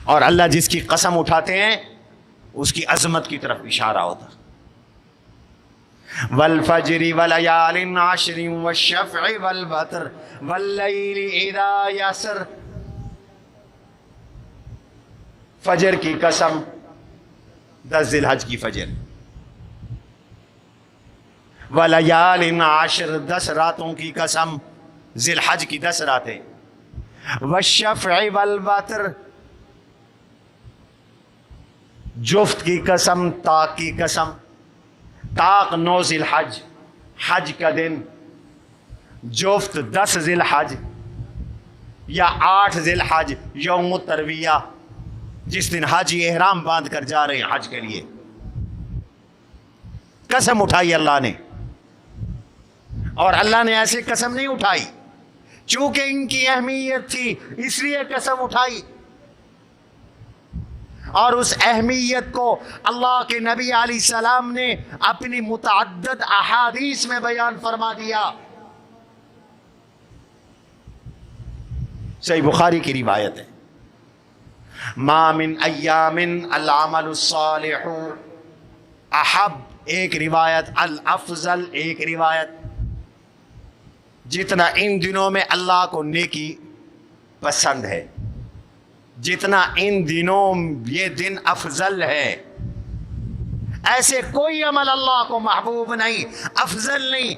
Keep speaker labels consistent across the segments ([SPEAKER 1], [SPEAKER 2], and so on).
[SPEAKER 1] اور اللہ جس کی قسم اٹھاتے ہیں اس کی عظمت کی طرف اشارہ ہوتا. والفجر وليال عشر والشفع والوتر واللیل اذا یسر. فجر کی قسم 10 ذی الحج کی فجر. ولیال عشر 10 راتوں کی قسم، ذی الحج کی 10 راتیں. والشفع والوتر جفت کی قسم، طاق کی قسم. طاق 9 ذی الحج حج کا دن، جفت 10 ذی الحج یا 8 ذی الحج یوم الترویہ، جس دن حاجی احرام باندھ کر جا رہے ہیں حج کے لیے. قسم اٹھائی اللہ نے، اور اللہ نے ایسے قسم نہیں اٹھائی چونکہ ان کی اہمیت تھی اس لیے قسم اٹھائی، اور اس اہمیت کو اللہ کے نبی علیہ السلام نے اپنی متعدد احادیث میں بیان فرما دیا. صحیح بخاری کی روایت ہے، ما من ایام العمل الصالح احب، ایک روایت الافضل، ایک روایت، جتنا ان دنوں میں اللہ کو نیکی پسند ہے، جتنا ان دنوں یہ دن افضل ہے، ایسے کوئی عمل اللہ کو محبوب نہیں، افضل نہیں،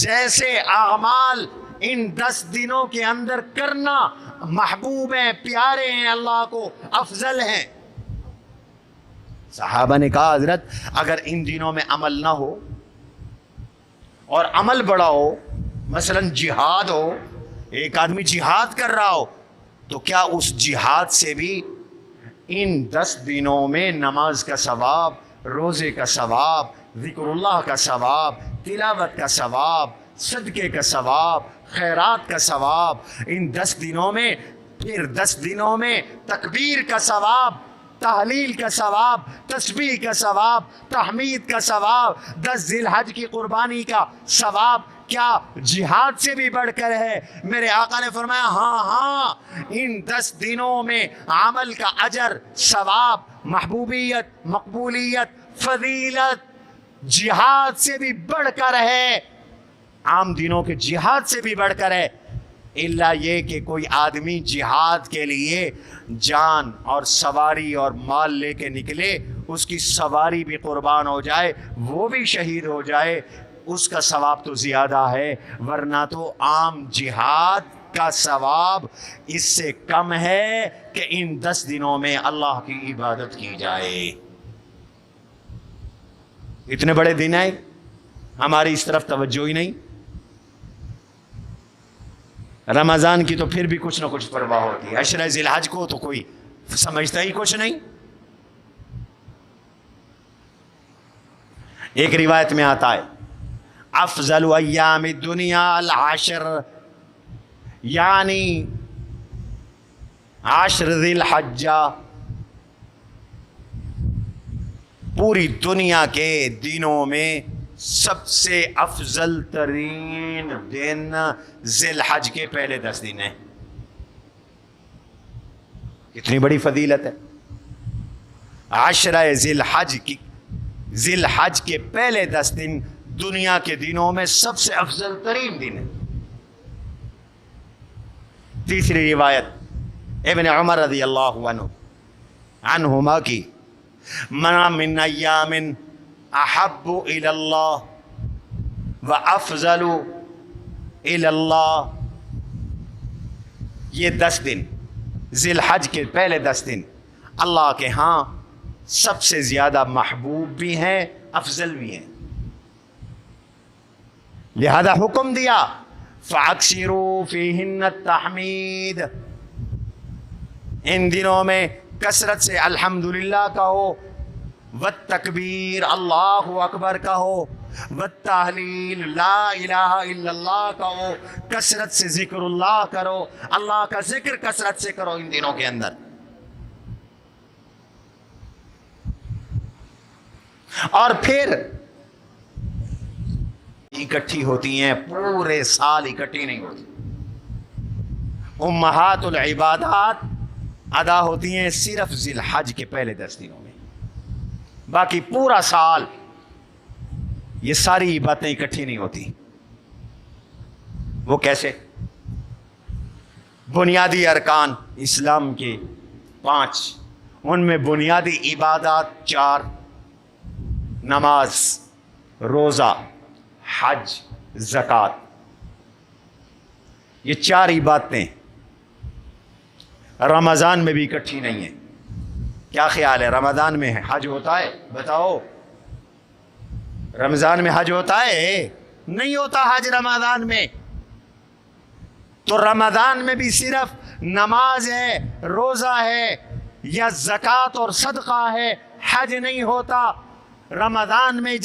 [SPEAKER 1] جیسے اعمال ان 10 دنوں کے اندر کرنا محبوب ہیں، پیارے ہیں، اللہ کو افضل ہیں. صحابہ نے کہا حضرت اگر ان دنوں میں عمل نہ ہو اور عمل بڑا ہو، مثلا جہاد ہو، ایک آدمی جہاد کر رہا ہو، تو کیا اس جہاد سے بھی ان 10 دنوں میں نماز کا ثواب، روزے کا ثواب، ذکر اللہ کا ثواب، تلاوت کا ثواب، صدقے کا ثواب، خیرات کا ثواب، ان 10 دنوں میں، پھر 10 دنوں میں تکبیر کا ثواب، تحلیل کا ثواب، تسبیح کا ثواب، تحمید کا ثواب، 10 ذی الحج کی قربانی کا ثواب کیا جہاد سے بھی بڑھ کر ہے؟ میرے آقا نے فرمایا ہاں ان 10 دنوں میں عمل کا اجر، ثواب، محبوبیت، مقبولیت، فضیلت جہاد سے بھی بڑھ کر ہے، عام دنوں کے جہاد سے بھی بڑھ کر ہے. الا یہ کہ کوئی آدمی جہاد کے لیے جان اور سواری اور مال لے کے نکلے، اس کی سواری بھی قربان ہو جائے، وہ بھی شہید ہو جائے، اس کا ثواب تو زیادہ ہے، ورنہ تو عام جہاد کا ثواب اس سے کم ہے کہ ان 10 دنوں میں اللہ کی عبادت کی جائے. اتنے بڑے دن ہیں، ہماری اس طرف توجہ ہی نہیں. رمضان کی تو پھر بھی کچھ نہ کچھ پرواہ ہوتی ہے، عشرہ ذی الحج کو تو کوئی سمجھتا ہی کچھ نہیں. ایک روایت میں آتا ہے افضل ایام الدنیا العشر، یعنی 10 ذی الحجہ پوری دنیا کے دنوں میں سب سے افضل ترین دن ذی الحج کے پہلے 10 دن ہیں. کتنی بڑی فضیلت ہے. عشرہ ذی الحج کے پہلے 10 دن دنیا کے دنوں میں سب سے افضل ترین دن ہے. تیسری روایت ابن عمر رضی اللہ عنہما کی، ما من ایام احب الی اللہ و افضل الی اللہ، یہ 10 دن ذی الحج کے پہلے 10 دن اللہ کے ہاں سب سے زیادہ محبوب بھی ہیں، افضل بھی ہیں. لہذا حکم دیا فَأَكْثِرُوا فِيهِنَّ التَّحْمِيدَ، ان دنوں میں کثرت سے الحمدللہ کہو، والتکبیر اللہ اکبر کہو، والتحلیل لا الہ الا اللہ کہو، کثرت سے ذکر اللہ کرو، اللہ کا ذکر کثرت سے کرو ان دنوں کے اندر. اور پھر اکٹھی ہوتی ہیں، پورے سال اکٹھی نہیں ہوتی. امہات العبادات ادا ہوتی ہیں صرف ذی الحج کے پہلے 10 دنوں میں. باقی پورا سال یہ ساری باتیں اکٹھی نہیں ہوتی. وہ کیسے؟ بنیادی ارکان اسلام کے 5، ان میں بنیادی عبادات 4: نماز، روزہ، حج، زکوٰۃ. یہ 4 عبادتیں رمضان میں بھی اکٹھی نہیں ہیں. کیا خیال ہے، رمضان میں حج ہوتا ہے؟ بتاؤ، رمضان میں حج ہوتا ہے؟ نہیں ہوتا حج رمضان میں. تو رمضان میں بھی صرف نماز ہے، روزہ ہے یا زکوٰۃ اور صدقہ ہے، حج نہیں ہوتا. رمضان میں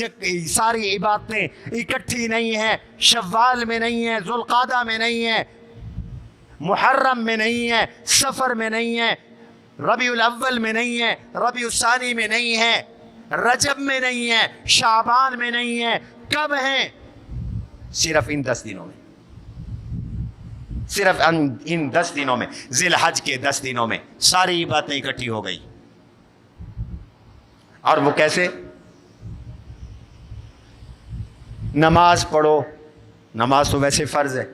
[SPEAKER 1] ساری عبادتیں اکٹھی نہیں ہیں، شوال میں نہیں ہے، ذوالقعدہ میں نہیں ہے، محرم میں نہیں ہے، سفر میں نہیں ہے، ربیع الاول میں نہیں ہے، ربیع الثانی میں نہیں ہے، رجب میں نہیں ہے، شعبان میں نہیں ہے. کب ہیں؟ صرف ان 10 دنوں میں. صرف ان 10 دنوں میں، ذی الحج کے 10 دنوں میں ساری باتیں اکٹھی ہو گئی. اور وہ کیسے؟ نماز پڑھو. نماز تو ویسے فرض ہے،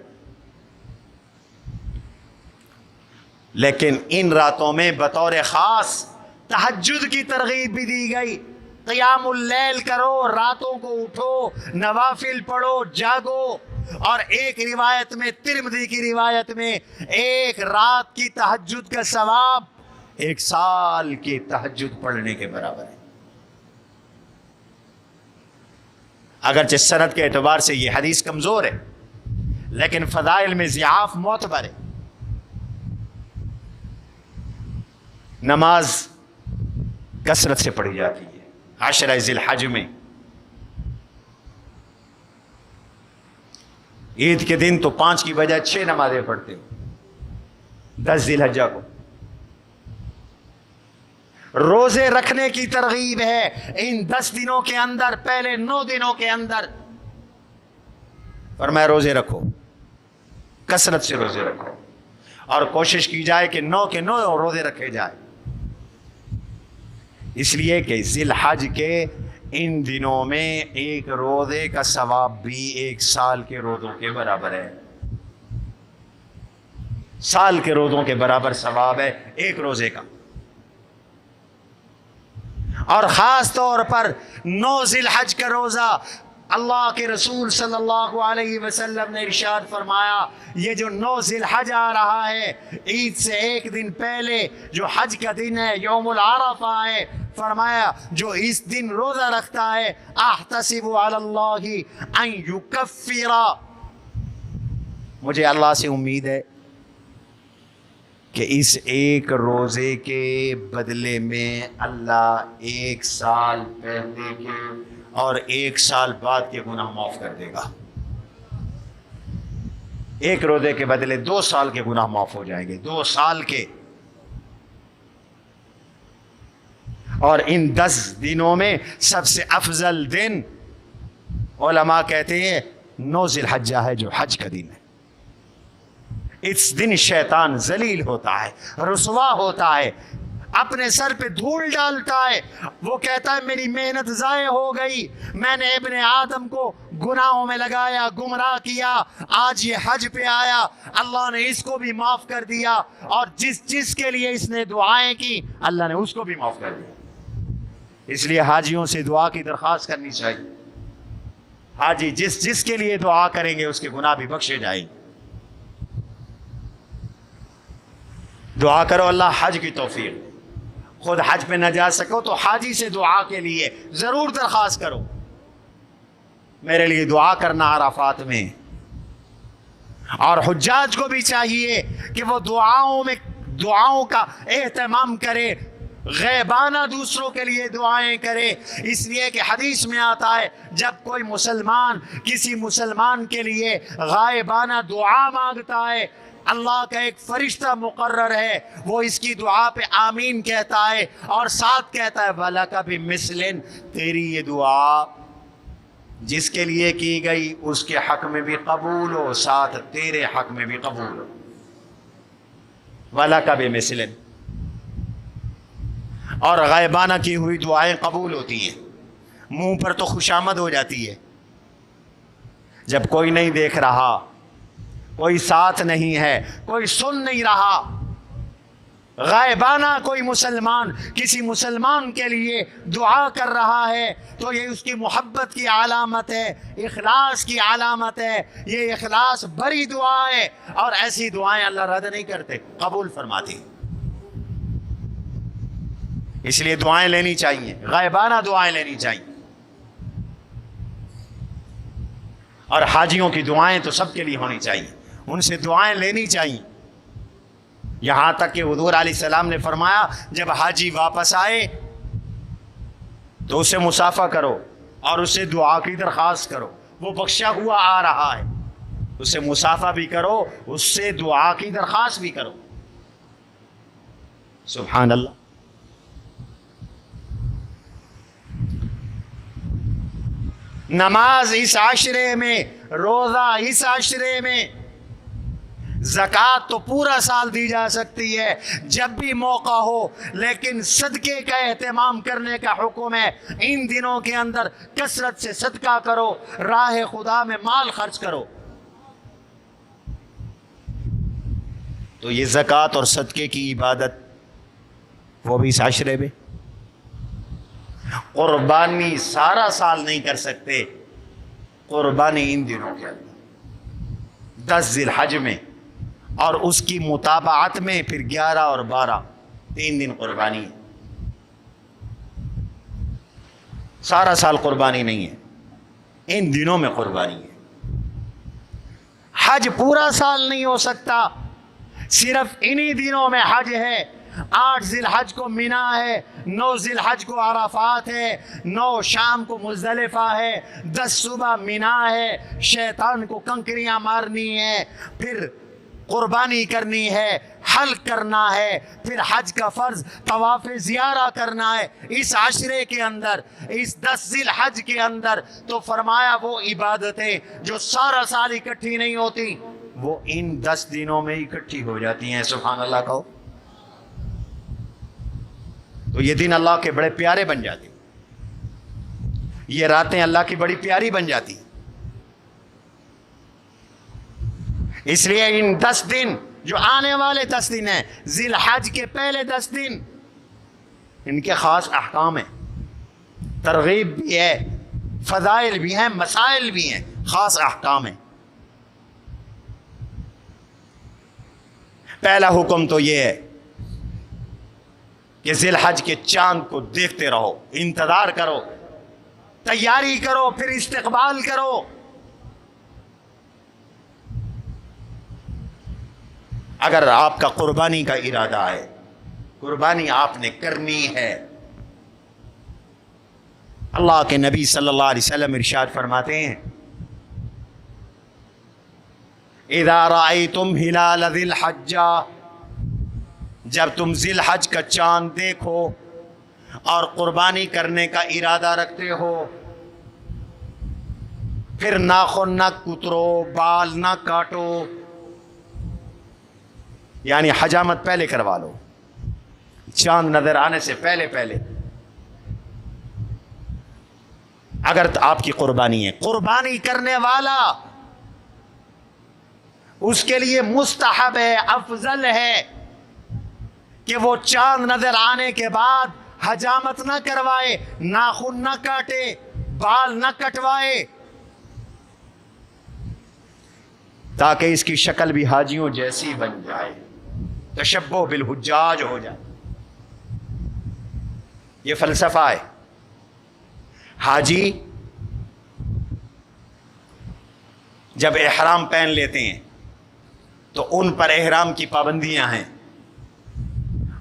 [SPEAKER 1] لیکن ان راتوں میں بطور خاص تہجد کی ترغیب بھی دی گئی. قیام اللیل کرو، راتوں کو اٹھو، نوافل پڑھو، جاگو. اور ایک روایت میں، ترمذی کی روایت میں، ایک رات کی تہجد کا ثواب 1 سال کی تہجد پڑھنے کے برابر ہے. اگرچہ سند کے اعتبار سے یہ حدیث کمزور ہے، لیکن فضائل میں ضعاف معتبر ہے. نماز کثرت سے پڑھی جاتی ہے 10 ذی الحج میں. عید کے دن تو 5 کی بجائے 6 نمازیں پڑھتے ہو 10 ذی الحجہ کو. روزے رکھنے کی ترغیب ہے ان 10 دنوں کے اندر، پہلے 9 دنوں کے اندر. فرمایا روزے رکھو، کثرت سے روزے رکھو، اور کوشش کی جائے کہ 9 کے 9 روزے رکھے جائے. اس لیے کہ ذی الحج کے ان دنوں میں ایک روزے کا ثواب بھی 1 سال کے روزوں کے برابر ہے. سال کے روزوں کے برابر ثواب ہے ایک روزے کا. اور خاص طور پر 9 ذی الحج کا روزہ، اللہ کے رسول صلی اللہ علیہ وسلم نے ارشاد فرمایا، یہ جو 9 ذی الحج آ رہا ہے، عید سے 1 دن پہلے جو حج کا دن ہے، یوم العرفہ ہے، فرمایا جو اس دن روزہ رکھتا ہے، احتسب علی اللہ ان یکفر، مجھے اللہ سے امید ہے کہ اس ایک روزے کے بدلے میں اللہ 1 سال پہلے کے اور 1 سال بعد کے گناہ معاف کر دے گا. ایک روزے کے بدلے 2 سال کے گناہ معاف ہو جائیں گے، 2 سال کے. اور ان 10 دنوں میں سب سے افضل دن علماء کہتے ہیں 9 ذی الحجہ ہے، جو حج کا دن ہے. اس دن شیطان ذلیل ہوتا ہے، رسوا ہوتا ہے، اپنے سر پہ دھول ڈالتا ہے. وہ کہتا ہے میری محنت ضائع ہو گئی، میں نے ابن آدم کو گناہوں میں لگایا، گمراہ کیا، آج یہ حج پہ آیا، اللہ نے اس کو بھی معاف کر دیا، اور جس کے لیے اس نے دعائیں کی اللہ نے اس کو بھی معاف کر دیا. اس لیے حاجیوں سے دعا کی درخواست کرنی چاہیے. حاجی جس کے لیے دعا کریں گے اس کے گناہ بھی بخشے جائیں گے. دعا کرو اللہ حج کی توفیق. خود حج پہ نہ جا سکو تو حاجی سے دعا کے لیے ضرور درخواست کرو، میرے لیے دعا کرنا عرفات میں. اور حجاج کو بھی چاہیے کہ وہ دعاؤں کا اہتمام کرے، غیبانہ دوسروں کے لیے دعائیں کرے. اس لیے کہ حدیث میں آتا ہے جب کوئی مسلمان کسی مسلمان کے لیے غائبانہ دعا مانگتا ہے، اللہ کا ایک فرشتہ مقرر ہے، وہ اس کی دعا پہ آمین کہتا ہے اور ساتھ کہتا ہے وَلَكَ بِمِثْلٍ، تیری یہ دعا جس کے لیے کی گئی اس کے حق میں بھی قبول ہو، ساتھ تیرے حق میں بھی قبول ہو. وَلَكَ بِمِثْلٍ. اور غائبانہ کی ہوئی دعائیں قبول ہوتی ہیں. منہ پر تو خوشامد ہو جاتی ہے، جب کوئی نہیں دیکھ رہا، کوئی ساتھ نہیں ہے، کوئی سن نہیں رہا، غائبانہ کوئی مسلمان کسی مسلمان کے لیے دعا کر رہا ہے تو یہ اس کی محبت کی علامت ہے، اخلاص کی علامت ہے. یہ اخلاص بری دعا ہے، اور ایسی دعائیں اللہ رد نہیں کرتے، قبول فرماتی. اس لیے دعائیں لینی چاہیے، غائبانہ دعائیں لینی چاہیے. اور حاجیوں کی دعائیں تو سب کے لیے ہونی چاہیے، ان سے دعائیں لینی چاہیے. یہاں تک کہ حضور علیہ السلام نے فرمایا جب حاجی واپس آئے تو اسے مصافحہ کرو اور اسے دعا کی درخواست کرو. وہ بخشا ہوا آ رہا ہے، اسے مصافحہ بھی کرو، اس سے دعا کی درخواست بھی کرو. سبحان اللہ. نماز اس عاشرے میں، روزہ اس عاشرے میں، زکوٰۃ تو پورا سال دی جا سکتی ہے جب بھی موقع ہو، لیکن صدقے کا اہتمام کرنے کا حکم ہے. ان دنوں کے اندر کثرت سے صدقہ کرو، راہ خدا میں مال خرچ کرو. تو یہ زکوٰۃ اور صدقے کی عبادت وہ بھی اس عشرے میں. قربانی سارا سال نہیں کر سکتے، قربانی ان دنوں کے اندر 10 ذی الحج میں اور اس کی متابعت میں پھر 11 اور 12 3 دن قربانی ہے. سارا سال قربانی نہیں ہے، ان دنوں میں قربانی ہے. حج پورا سال نہیں ہو سکتا، صرف انہی دنوں میں حج ہے. 8 ذی الحج کو مینا ہے، 9 ذی الحج کو عرفات ہے، 9 شام کو مزدلفہ ہے، 10 صبح مینا ہے. شیطان کو کنکریاں مارنی ہے، پھر قربانی کرنی ہے، حلق کرنا ہے، پھر حج کا فرض طواف زیارہ کرنا ہے اس عشرے کے اندر، اس 10 ذی الحج کے اندر. تو فرمایا وہ عبادتیں جو سارا سال اکٹھی نہیں ہوتی وہ ان 10 دنوں میں اکٹھی ہو جاتی ہیں. سبحان اللہ کہو. تو یہ دن اللہ کے بڑے پیارے بن جاتے، یہ راتیں اللہ کی بڑی پیاری بن جاتی. اس لیے ان 10 دن جو آنے والے 10 دن ہیں، ذی الحج کے پہلے 10 دن، ان کے خاص احکام ہیں، ترغیب بھی ہے، فضائل بھی ہیں، مسائل بھی ہیں، خاص احکام ہیں. پہلا حکم تو یہ ہے کہ ذی الحج کے چاند کو دیکھتے رہو، انتظار کرو، تیاری کرو، پھر استقبال کرو. اگر آپ کا قربانی کا ارادہ ہے، قربانی آپ نے کرنی ہے، اللہ کے نبی صلی اللہ علیہ وسلم ارشاد فرماتے ہیں اذا رأیتم ہلال ذی الحج، جب تم ذی الحج کا چاند دیکھو اور قربانی کرنے کا ارادہ رکھتے ہو، پھر ناخن نہ کترو، بال نہ کاٹو، یعنی حجامت پہلے کروا لو، چاند نظر آنے سے پہلے اگر آپ کی قربانی ہے. قربانی کرنے والا اس کے لیے مستحب ہے، افضل ہے کہ وہ چاند نظر آنے کے بعد حجامت نہ کروائے، ناخن نہ کاٹے، بال نہ کٹوائے، تاکہ اس کی شکل بھی حاجیوں جیسی بن جائے، تشبہ بالحجاج ہو جائے. یہ فلسفہ ہے. حاجی جب احرام پہن لیتے ہیں تو ان پر احرام کی پابندیاں ہیں،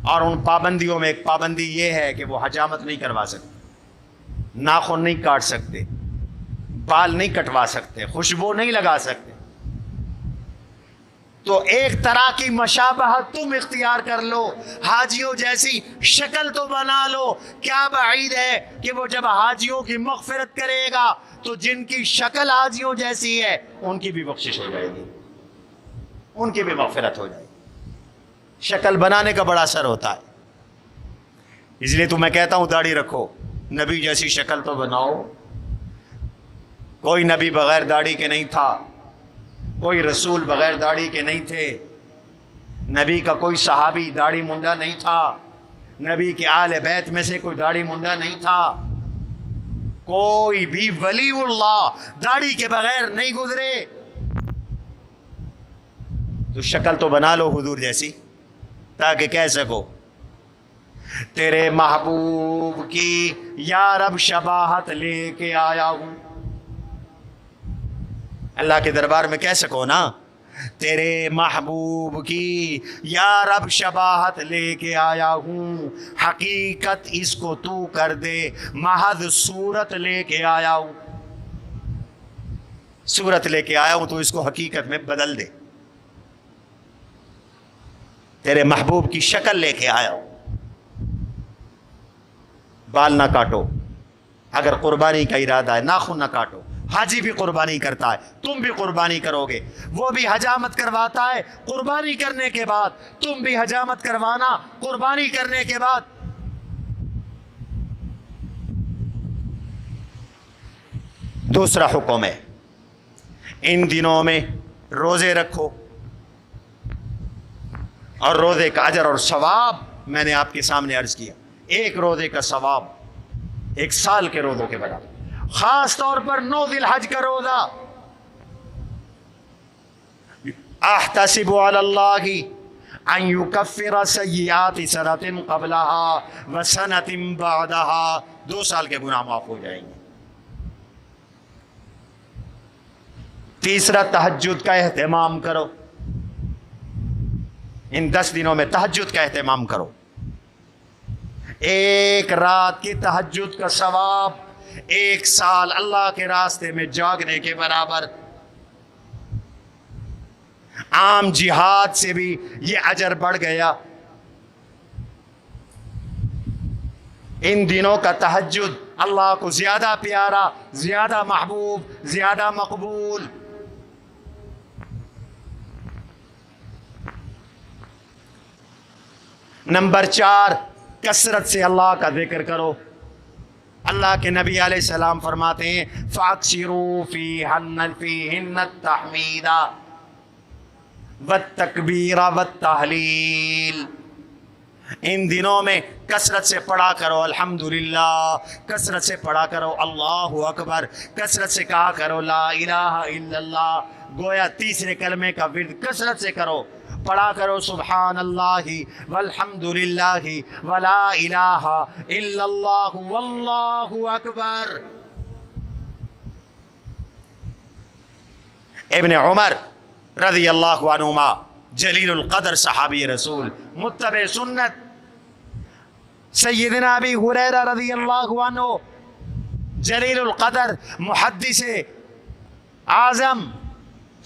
[SPEAKER 1] اور ان پابندیوں میں ایک پابندی یہ ہے کہ وہ حجامت نہیں کروا سکتے، ناخن نہیں کاٹ سکتے، بال نہیں کٹوا سکتے، خوشبو نہیں لگا سکتے. تو ایک طرح کی مشابہت تم اختیار کر لو، حاجیوں جیسی شکل تو بنا لو. کیا بعید ہے کہ وہ جب حاجیوں کی مغفرت کرے گا تو جن کی شکل حاجیوں جیسی ہے ان کی بھی بخشش ہو جائے گی، ان کی بھی مغفرت ہو جائے گی. شکل بنانے کا بڑا اثر ہوتا ہے. اس لیے تو میں کہتا ہوں داڑھی رکھو، نبی جیسی شکل تو بناؤ۔ کوئی نبی بغیر داڑھی کے نہیں تھا، کوئی رسول بغیر داڑھی کے نہیں تھے، نبی کا کوئی صحابی داڑھی منڈا نہیں تھا، نبی کے آل بیت میں سے کوئی داڑھی منڈا نہیں تھا، کوئی بھی ولی اللہ داڑھی کے بغیر نہیں گزرے۔ تو شکل تو بنا لو حضور جیسی تاکہ کہہ سکو تیرے محبوب کی یا رب شباہت لے کے آیا ہوں، اللہ کے دربار میں کہہ سکو نا تیرے محبوب کی یا رب شباہت لے کے آیا ہوں، حقیقت اس کو تو کر دے محض صورت لے کے آیا ہوں، صورت لے کے آیا ہوں تو اس کو حقیقت میں بدل دے، تیرے محبوب کی شکل لے کے آیا ہوں۔ بال نہ کاٹو اگر قربانی کا ارادہ ہے، ناخن نہ کاٹو، حاجی بھی قربانی کرتا ہے، تم بھی قربانی کرو گے، وہ بھی حجامت کرواتا ہے قربانی کرنے کے بعد، تم بھی حجامت کروانا قربانی کرنے کے بعد۔ دوسرا حکم ہے ان دنوں میں روزے رکھو، اور روزے کا اجر اور ثواب میں نے آپ کے سامنے عرض کیا، ایک روزے کا ثواب 1 سال کے روزوں کے برابر، خاص طور پر 9 ذی الحج کا روزہ۔ احتسب علی اللہ ان یکفر سیئات سنۃ قبلها وسنۃ بعدها، 2 سال کے گناہ معاف ہو جائیں گے۔ تیسرا تہجد کا اہتمام کرو، ان 10 دنوں میں تہجد کا اہتمام کرو، ایک رات کی تہجد کا ثواب 1 سال اللہ کے راستے میں جاگنے کے برابر، عام جہاد سے بھی یہ اجر بڑھ گیا۔ ان دنوں کا تہجد اللہ کو زیادہ پیارا، زیادہ محبوب، زیادہ مقبول۔ نمبر 4، کثرت سے اللہ کا ذکر کرو۔ اللہ کے نبی علیہ السلام فرماتے ہیں فَأَكْثِرُوا فِيهِنَّ التَّحْمِيدَ وَالتَّكْبِيرَ وَالتَّحْلِيلَ، ان دنوں میں کثرت سے پڑھا کرو الحمدللہ، کثرت سے پڑھا کرو اللہ اکبر، کثرت سے کہا کرو لا الہ الا اللہ، گویا تیسرے کلمے کا ورد کثرت سے کرو، پڑھا کرو سبحان اللہ والحمد للہ ولا الہ الا اللہ واللہ اکبر۔ ابن عمر رضی اللہ عنہما جلیل القدر صحابی رسول، متبع سنت، سیدنا ابی ہریرہ رضی اللہ عنہ جلیل القدر محدث اعظم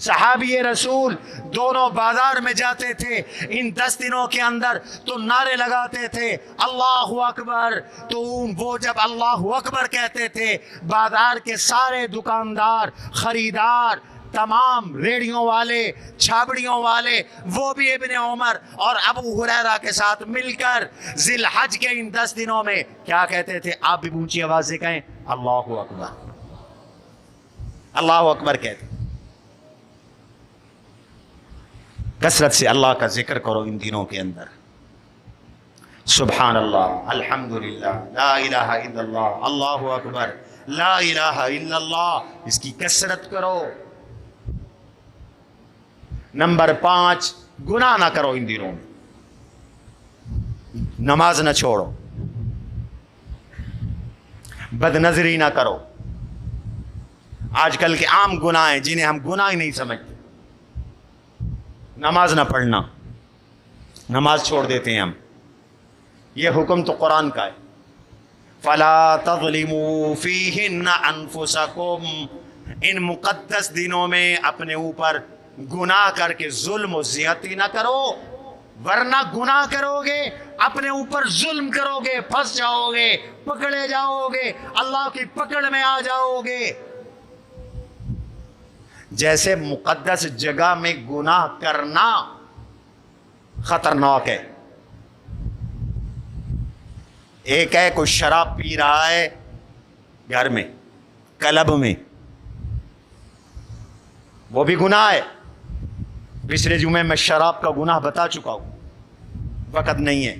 [SPEAKER 1] صحابی رسول، دونوں بازار میں جاتے تھے ان 10 دنوں کے اندر تو نعرے لگاتے تھے اللہ اکبر، تو وہ جب اللہ اکبر کہتے تھے بازار کے سارے دکاندار، خریدار، تمام ریڑیوں والے، چھابڑیوں والے، وہ بھی ابن عمر اور ابو ہریرہ کے ساتھ مل کر ذی الحج کے ان 10 دنوں میں کیا کہتے تھے؟ آپ بھی اونچی آواز سے کہیں اللہ اکبر، اللہ اکبر کہتے۔ کثرت سے اللہ کا ذکر کرو ان دنوں کے اندر، سبحان اللہ، الحمدللہ، لا الہ الا اللہ، اللہ اکبر، لا الہ الا اللہ، اس کی کثرت کرو۔ نمبر 5، گناہ نہ کرو ان دنوں میں، نماز نہ چھوڑو، بد نظری نہ کرو۔ آج کل کے عام گناہ ہیں جنہیں ہم گناہ ہی نہیں سمجھتے، نماز نہ پڑھنا، نماز چھوڑ دیتے ہیں ہم، یہ حکم تو قرآن کا ہے، فَلَا تَظْلِمُوا فِيهِنَّ أَنفُسَكُمْ، ان مقدس دنوں میں اپنے اوپر گناہ کر کے ظلم و زیادتی نہ کرو، ورنہ گناہ کرو گے اپنے اوپر ظلم کرو گے، پھنس جاؤ گے، پکڑے جاؤ گے، اللہ کی پکڑ میں آ جاؤ گے۔ جیسے مقدس جگہ میں گناہ کرنا خطرناک ہے، ایک ہے کوئی شراب پی رہا ہے گھر میں کلب میں، وہ بھی گناہ ہے. پچھلے جمعے میں شراب کا گناہ بتا چکا ہوں، وقت نہیں ہے.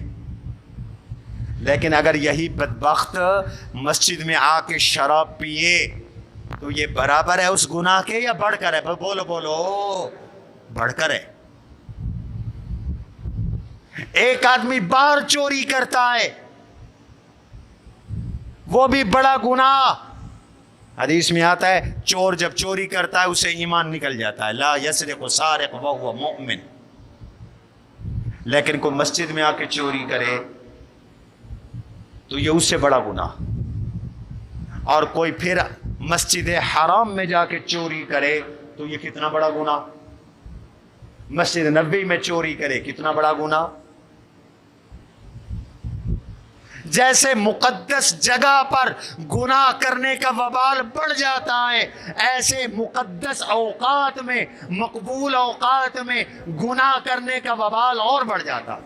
[SPEAKER 1] لیکن اگر یہی بدبخت مسجد میں آ کے شراب پیے تو یہ برابر ہے اس گناہ کے یا بڑھ کر ہے؟ بولو بولو، بڑھ کر ہے. ایک آدمی باہر چوری کرتا ہے، وہ بھی بڑا گناہ. حدیث میں آتا ہے چور جب چوری کرتا ہے اسے ایمان نکل جاتا ہے، لا یسرق سارق وهو مؤمن. لیکن کوئی مسجد میں آ کے چوری کرے تو یہ اس سے بڑا گناہ. اور کوئی پھر مسجد حرام میں جا کے چوری کرے تو یہ کتنا بڑا گناہ. مسجد نبوی میں چوری کرے کتنا بڑا گناہ. جیسے مقدس جگہ پر گناہ کرنے کا وبال بڑھ جاتا ہے، ایسے مقدس اوقات میں، مقبول اوقات میں گناہ کرنے کا وبال اور بڑھ جاتا.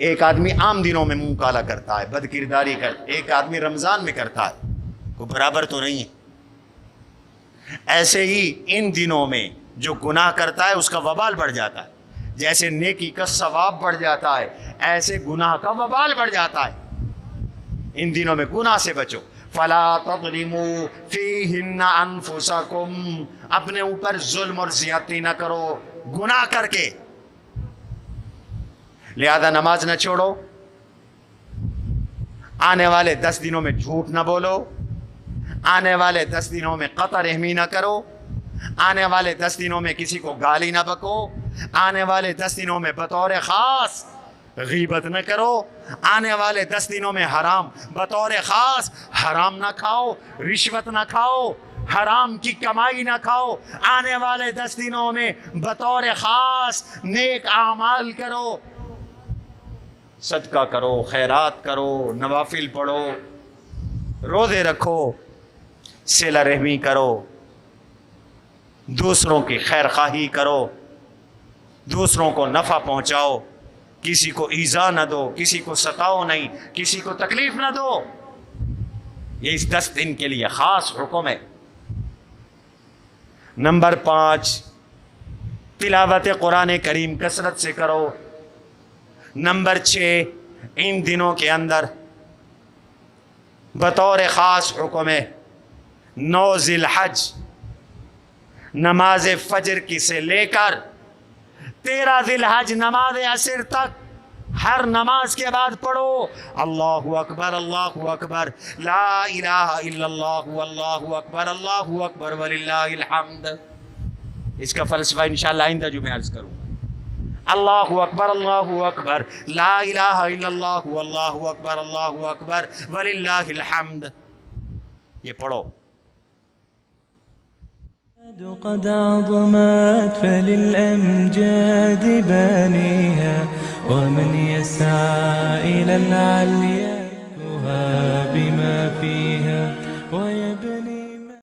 [SPEAKER 1] ایک آدمی عام دنوں میں منہ کالا کرتا ہے، بد کرداری کرتا ہے، ایک آدمی رمضان میں کرتا ہے، کوئی برابر تو نہیں ہے. ایسے ہی ان دنوں میں جو گناہ کرتا ہے اس کا وبال بڑھ جاتا ہے. جیسے نیکی کا ثواب بڑھ جاتا ہے ایسے گناہ کا وبال بڑھ جاتا ہے. ان دنوں میں گناہ سے بچو. فَلَا تَظْلِمُوا فِيهِنَّ أَنفُسَكُمْ، اپنے اوپر ظلم اور زیادتی نہ کرو گناہ کر کے. لہذا نماز نہ چھوڑو، آنے والے 10 دنوں میں جھوٹ نہ بولو، آنے والے 10 دنوں میں قطع رحمی نہ کرو، آنے والے 10 دنوں میں کسی کو گالی نہ بکو، آنے والے 10 دنوں میں بطور خاص غیبت نہ کرو، آنے والے 10 دنوں میں حرام بطور خاص حرام نہ کھاؤ، رشوت نہ کھاؤ، حرام کی کمائی نہ کھاؤ. آنے والے 10 دنوں میں بطور خاص نیک اعمال کرو، صدقہ کرو، خیرات کرو، نوافل پڑھو، روزے رکھو، صلہ رحمی کرو، دوسروں کی خیر خواہی کرو، دوسروں کو نفع پہنچاؤ، کسی کو ایذا نہ دو، کسی کو ستاؤ نہیں، کسی کو تکلیف نہ دو. یہ اس 10 دن کے لیے خاص حکم ہے. نمبر 5، تلاوت قرآن کریم کثرت سے کرو. نمبر 6، ان دنوں کے اندر بطور خاص حکم ہے 9 ذی الحج نماز فجر کی سے لے کر 13 ذی الحج نماز عصر تک ہر نماز کے بعد پڑھو اللہ اکبر اللہ اکبر لا الہ الا اللہ واللہ اکبر اللہ اکبر وللہ الحمد. اس کا فلسفہ انشاءاللہ آئندہ جو میں عرض کروں. اللہ اکبر لا الہ الا اللہ واللہ اکبر اللہ اکبر وللہ الحمد. یہ پڑھو.
[SPEAKER 2] قد عظمت فللأمجاد بانيها ومن يسعى إلى العليا بما فيها